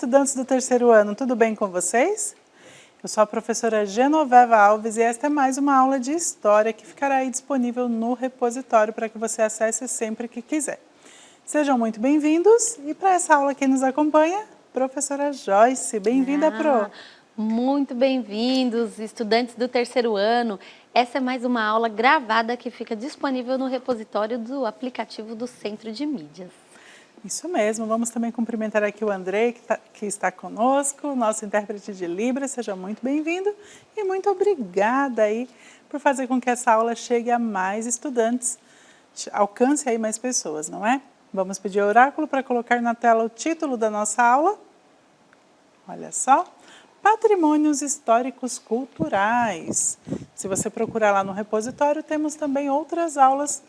estudantes do terceiro ano, tudo bem com vocês? Eu sou a professora Genoveva Alves e esta é mais uma aula de História que ficará aí disponível no repositório para que você acesse sempre que quiser. Sejam muito bem-vindos e para essa aula quem nos acompanha, professora Joyce. Bem-vinda, Pro! Muito bem-vindos, estudantes do terceiro ano. Essa é mais uma aula gravada que fica disponível no repositório do aplicativo do Centro de Mídias. Isso mesmo, vamos também cumprimentar aqui o Andrei, que está conosco, nosso intérprete de Libras. Seja muito bem-vindo e muito obrigada aí por fazer com que essa aula chegue a mais estudantes, alcance aí mais pessoas, não é? Vamos pedir ao oráculo para colocar na tela o título da nossa aula. Olha só, Patrimônios Históricos Culturais. Se você procurar lá no repositório, temos também outras aulas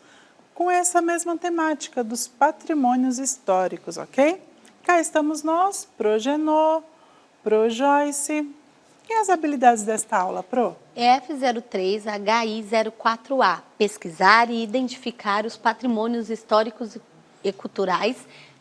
com essa mesma temática dos patrimônios históricos, ok? Cá estamos nós, Pro Genô, Pro Joyce. E as habilidades desta aula, Pro? F03HI04A, pesquisar e identificar os patrimônios históricos e culturais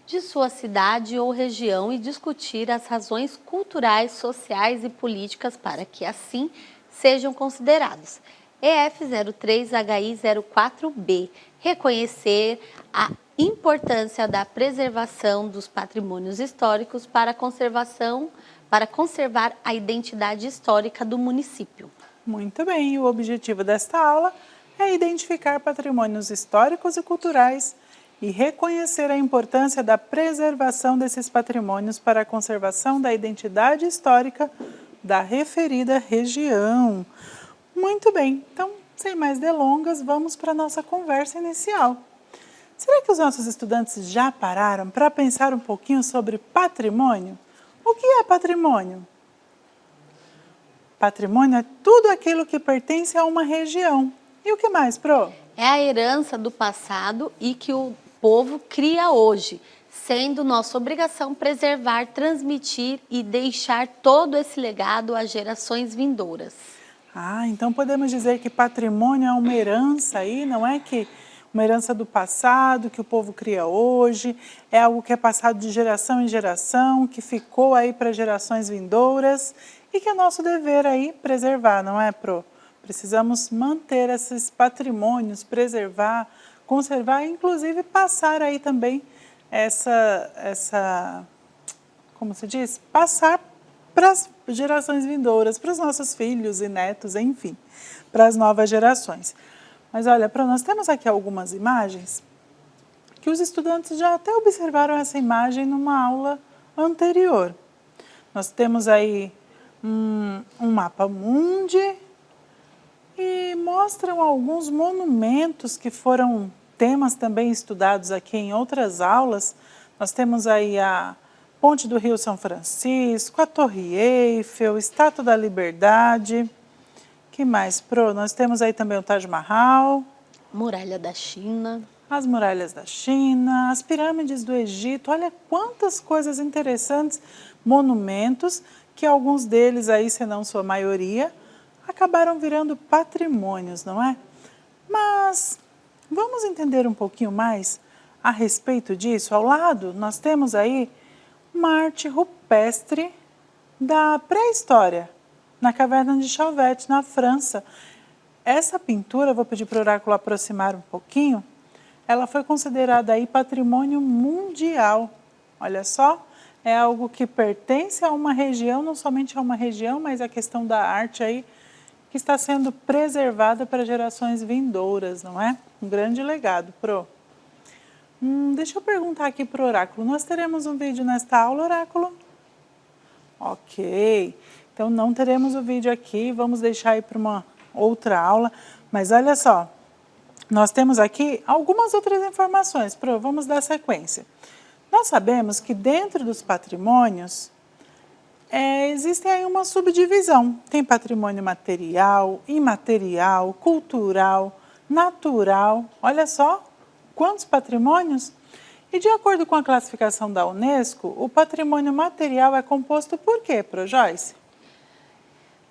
de sua cidade ou região e discutir as razões culturais, sociais e políticas para que assim sejam considerados. EF03HI04B, reconhecer a importância da preservação dos patrimônios históricos para conservar a identidade histórica do município. Muito bem, o objetivo desta aula é identificar patrimônios históricos e culturais e reconhecer a importância da preservação desses patrimônios para a conservação da identidade histórica da referida região. Muito bem, então, sem mais delongas, vamos para a nossa conversa inicial. Será que os nossos estudantes já pararam para pensar um pouquinho sobre patrimônio? O que é patrimônio? Patrimônio é tudo aquilo que pertence a uma região. E o que mais, Pro? É a herança do passado e que o povo cria hoje, sendo nossa obrigação preservar, transmitir e deixar todo esse legado às gerações vindouras. Então podemos dizer que patrimônio é uma herança aí, não é que uma herança do passado, que o povo cria hoje, é algo que é passado de geração em geração, que ficou aí para gerações vindouras e que é nosso dever aí preservar, não é, Pro? Precisamos manter esses patrimônios, preservar, conservar e inclusive passar aí também como se diz? Passar para as gerações vindouras, para os nossos filhos e netos, enfim, para as novas gerações. Mas olha, nós temos aqui algumas imagens que os estudantes já até observaram essa imagem numa aula anterior. Nós temos aí um mapa mundi e mostram alguns monumentos que foram temas também estudados aqui em outras aulas. Nós temos aí a Ponte do Rio São Francisco, a Torre Eiffel, Estátua da Liberdade. Que mais, Pro? Nós temos aí também o Taj Mahal. Muralha da China. As muralhas da China, as pirâmides do Egito. Olha quantas coisas interessantes, monumentos, que alguns deles aí, se não sua maioria, acabaram virando patrimônios, não é? Mas vamos entender um pouquinho mais a respeito disso. Ao lado, nós temos aí uma arte rupestre da pré-história, na caverna de Chauvet, na França. Essa pintura, vou pedir para o oráculo aproximar um pouquinho, ela foi considerada aí patrimônio mundial. Olha só, é algo que pertence a uma região, não somente a uma região, mas a questão da arte aí, que está sendo preservada para gerações vindouras, não é? Um grande legado, Pro. Deixa eu perguntar aqui para o oráculo, nós teremos um vídeo nesta aula, oráculo? Ok, então não teremos o vídeo aqui, vamos deixar aí para uma outra aula, mas olha só, nós temos aqui algumas outras informações, Pro, vamos dar sequência. Nós sabemos que dentro dos patrimônios, existe aí uma subdivisão, tem patrimônio material, imaterial, cultural, natural, olha só, quantos patrimônios? E de acordo com a classificação da Unesco, o patrimônio material é composto por quê, Pro Joyce?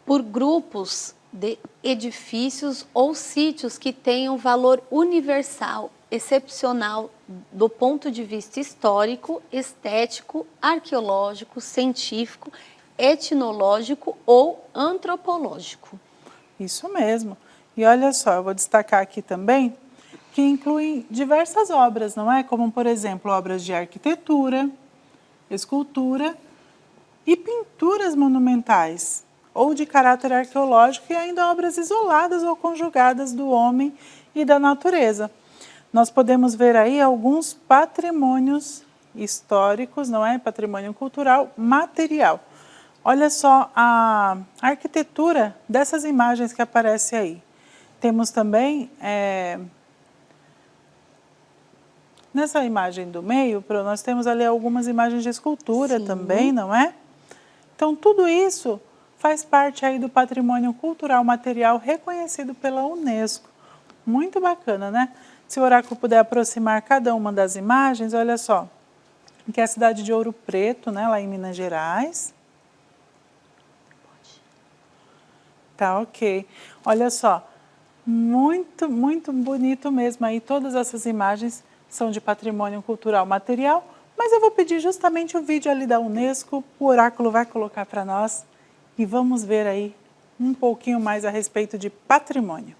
Por grupos de edifícios ou sítios que tenham valor universal, excepcional do ponto de vista histórico, estético, arqueológico, científico, etnológico ou antropológico. Isso mesmo. E olha só, eu vou destacar aqui também que incluem diversas obras, não é? Como, por exemplo, obras de arquitetura, escultura e pinturas monumentais, ou de caráter arqueológico, e ainda obras isoladas ou conjugadas do homem e da natureza. Nós podemos ver aí alguns patrimônios históricos, não é? Patrimônio cultural material. Olha só a arquitetura dessas imagens que aparecem aí. Temos também, nessa imagem do meio, nós temos ali algumas imagens de escultura também, não é? Então, tudo isso faz parte aí do patrimônio cultural material reconhecido pela Unesco. Muito bacana, né? Se o oráculo puder aproximar cada uma das imagens, olha só, que é a cidade de Ouro Preto, né, lá em Minas Gerais. Tá, ok. Olha só, muito, muito bonito mesmo aí. Todas essas imagens são de patrimônio cultural material, mas eu vou pedir justamente o vídeo ali da Unesco, o oráculo vai colocar para nós e vamos ver aí um pouquinho mais a respeito de patrimônio.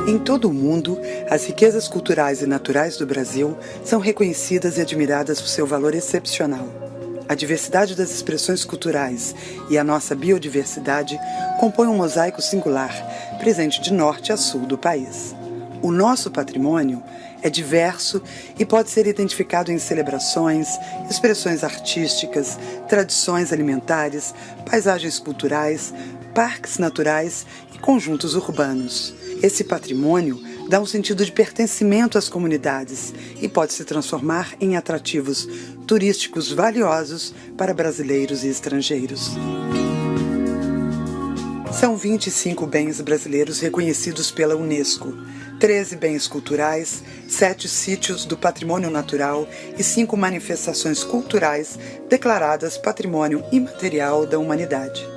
Em todo o mundo, as riquezas culturais e naturais do Brasil são reconhecidas e admiradas por seu valor excepcional. A diversidade das expressões culturais e a nossa biodiversidade compõem um mosaico singular, presente de norte a sul do país. O nosso patrimônio é diverso e pode ser identificado em celebrações, expressões artísticas, tradições alimentares, paisagens culturais, parques naturais e conjuntos urbanos. Esse patrimônio dá um sentido de pertencimento às comunidades e pode se transformar em atrativos turísticos valiosos para brasileiros e estrangeiros. São 25 bens brasileiros reconhecidos pela Unesco, 13 bens culturais, 7 sítios do patrimônio natural e 5 manifestações culturais declaradas patrimônio imaterial da humanidade.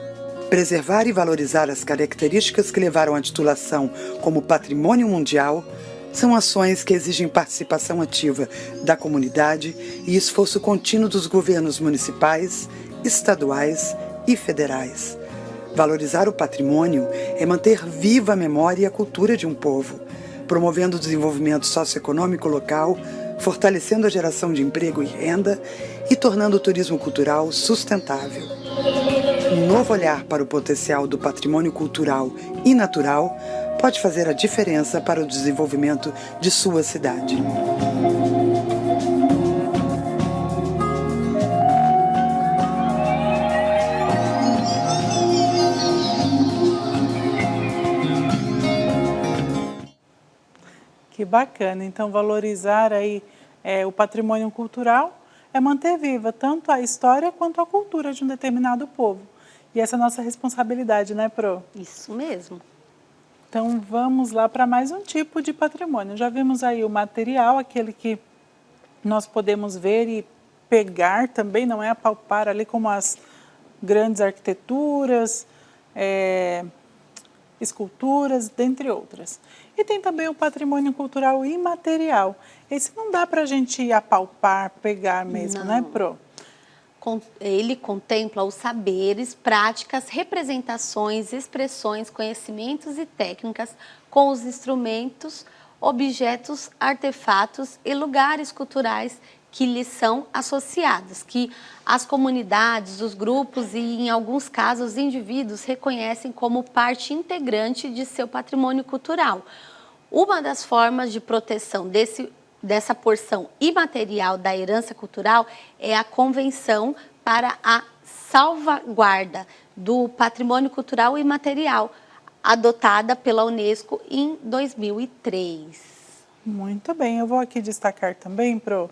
Preservar e valorizar as características que levaram à titulação como patrimônio mundial são ações que exigem participação ativa da comunidade e esforço contínuo dos governos municipais, estaduais e federais. Valorizar o patrimônio é manter viva a memória e a cultura de um povo, promovendo o desenvolvimento socioeconômico local, fortalecendo a geração de emprego e renda e tornando o turismo cultural sustentável. Um novo olhar para o potencial do patrimônio cultural e natural pode fazer a diferença para o desenvolvimento de sua cidade. Que bacana. Então, valorizar aí o patrimônio cultural é manter viva tanto a história quanto a cultura de um determinado povo. E essa é a nossa responsabilidade, né, Pro? Isso mesmo. Então, vamos lá para mais um tipo de patrimônio. Já vimos aí o material, aquele que nós podemos ver e pegar também, não é apalpar ali como as grandes arquiteturas, esculturas, dentre outras. E tem também o patrimônio cultural imaterial. Esse não dá para a gente apalpar, pegar mesmo, Não. né, Pro? Ele contempla os saberes, práticas, representações, expressões, conhecimentos e técnicas com os instrumentos, objetos, artefatos e lugares culturais que lhes são associados, que as comunidades, os grupos e, em alguns casos, os indivíduos reconhecem como parte integrante de seu patrimônio cultural. Uma das formas de proteção dessa porção imaterial da herança cultural é a Convenção para a Salvaguarda do Patrimônio Cultural Imaterial, adotada pela Unesco em 2003. Muito bem, eu vou aqui destacar também, Pro,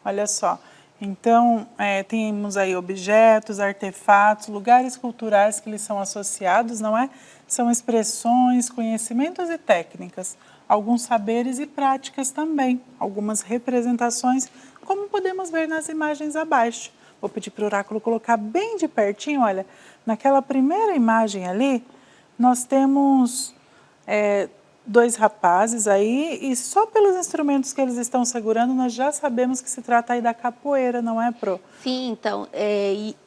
olha só. Então, temos aí objetos, artefatos, lugares culturais que lhes são associados, não é? São expressões, conhecimentos e técnicas. alguns saberes e práticas também, algumas representações, como podemos ver nas imagens abaixo. Vou pedir para o oráculo colocar bem de pertinho, olha, naquela primeira imagem ali, nós temos dois rapazes aí, e só pelos instrumentos que eles estão segurando, nós já sabemos que se trata aí da capoeira, não é, Pro? Sim, então,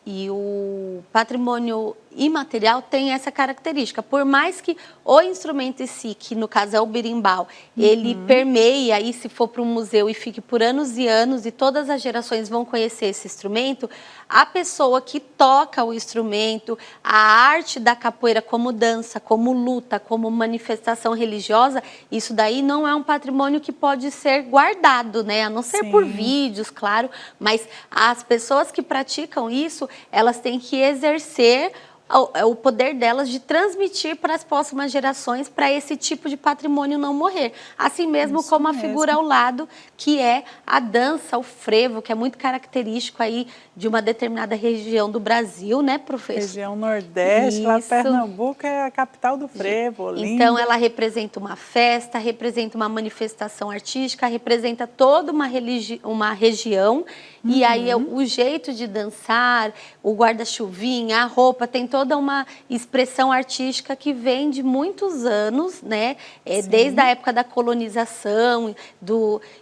e o patrimônio imaterial tem essa característica. Por mais que o instrumento em si, que no caso é o berimbau, ele permeie aí, se for para um museu e fique por anos e anos, e todas as gerações vão conhecer esse instrumento, a pessoa que toca o instrumento, a arte da capoeira como dança, como luta, como manifestação religiosa, isso daí não é um patrimônio que pode ser guardado, né? A não ser por vídeos, claro, mas as pessoas que praticam isso, elas têm que exercer o poder delas de transmitir para as próximas gerações, para esse tipo de patrimônio não morrer. Assim mesmo como a figura ao lado, que é a dança, o frevo, que é muito característico aí de uma determinada região do Brasil, né, professor? Região Nordeste, lá Pernambuco é a capital do frevo, Olinda. Então, ela representa uma festa, representa uma manifestação artística, representa toda uma região, e aí o jeito de dançar, o guarda-chuvinha, a roupa, tem toda uma expressão artística que vem de muitos anos, né? Desde a época da colonização,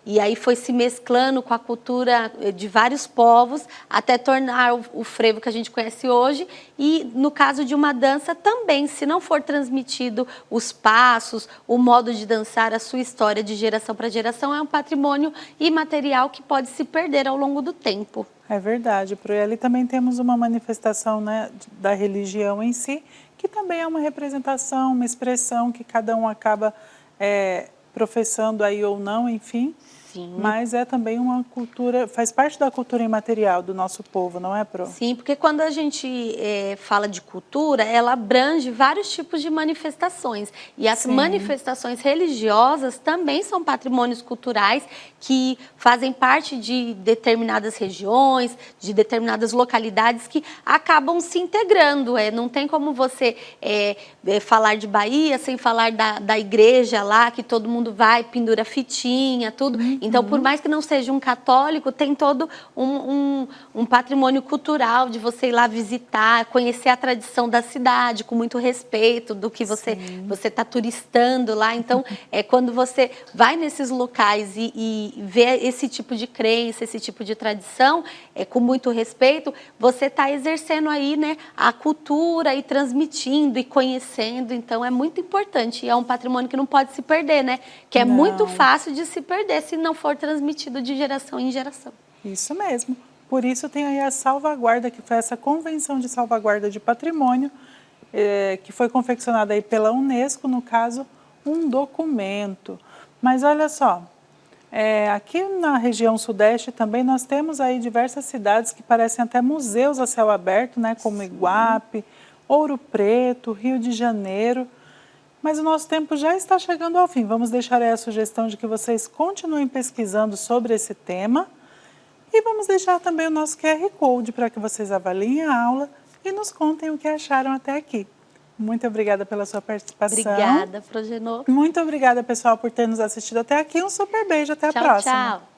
e aí foi se mesclando com a cultura de vários povos, até tornar o frevo que a gente conhece hoje. E no caso de uma dança também, se não for transmitido os passos, o modo de dançar, a sua história de geração para geração, é um patrimônio imaterial que pode se perder ao longo do tempo. É verdade, Pro. E ali também temos uma manifestação, né, da religião em si, que também é uma representação, uma expressão que cada um acaba professando aí ou não, enfim. Sim. Mas é também uma cultura, faz parte da cultura imaterial do nosso povo, não é, Pro? Sim, porque quando a gente fala de cultura, ela abrange vários tipos de manifestações. E as manifestações religiosas também são patrimônios culturais que fazem parte de determinadas regiões, de determinadas localidades que acabam se integrando. Não tem como você falar de Bahia sem falar da igreja lá, que todo mundo vai, pendura fitinha, tudo. Então, por mais que não seja um católico, tem todo um patrimônio cultural de você ir lá visitar, conhecer a tradição da cidade com muito respeito do que você está turistando lá. Então, quando você vai nesses locais e vê esse tipo de crença, esse tipo de tradição, com muito respeito, você está exercendo aí, né, a cultura e transmitindo e conhecendo. Então, é muito importante. E é um patrimônio que não pode se perder, né? Que é muito fácil de se perder se não for transmitido de geração em geração. Isso mesmo. Por isso tem aí a salvaguarda, que foi essa Convenção de Salvaguarda de Patrimônio, que foi confeccionada aí pela Unesco, no caso, um documento. Mas olha só, aqui na região sudeste também nós temos aí diversas cidades que parecem até museus a céu aberto, né, como Iguape, Ouro Preto, Rio de Janeiro. Mas o nosso tempo já está chegando ao fim. Vamos deixar aí a sugestão de que vocês continuem pesquisando sobre esse tema. E vamos deixar também o nosso QR Code para que vocês avaliem a aula e nos contem o que acharam até aqui. Muito obrigada pela sua participação. Obrigada, Progenor. Muito obrigada, pessoal, por ter nos assistido até aqui. Um super beijo. Até a próxima. Tchau.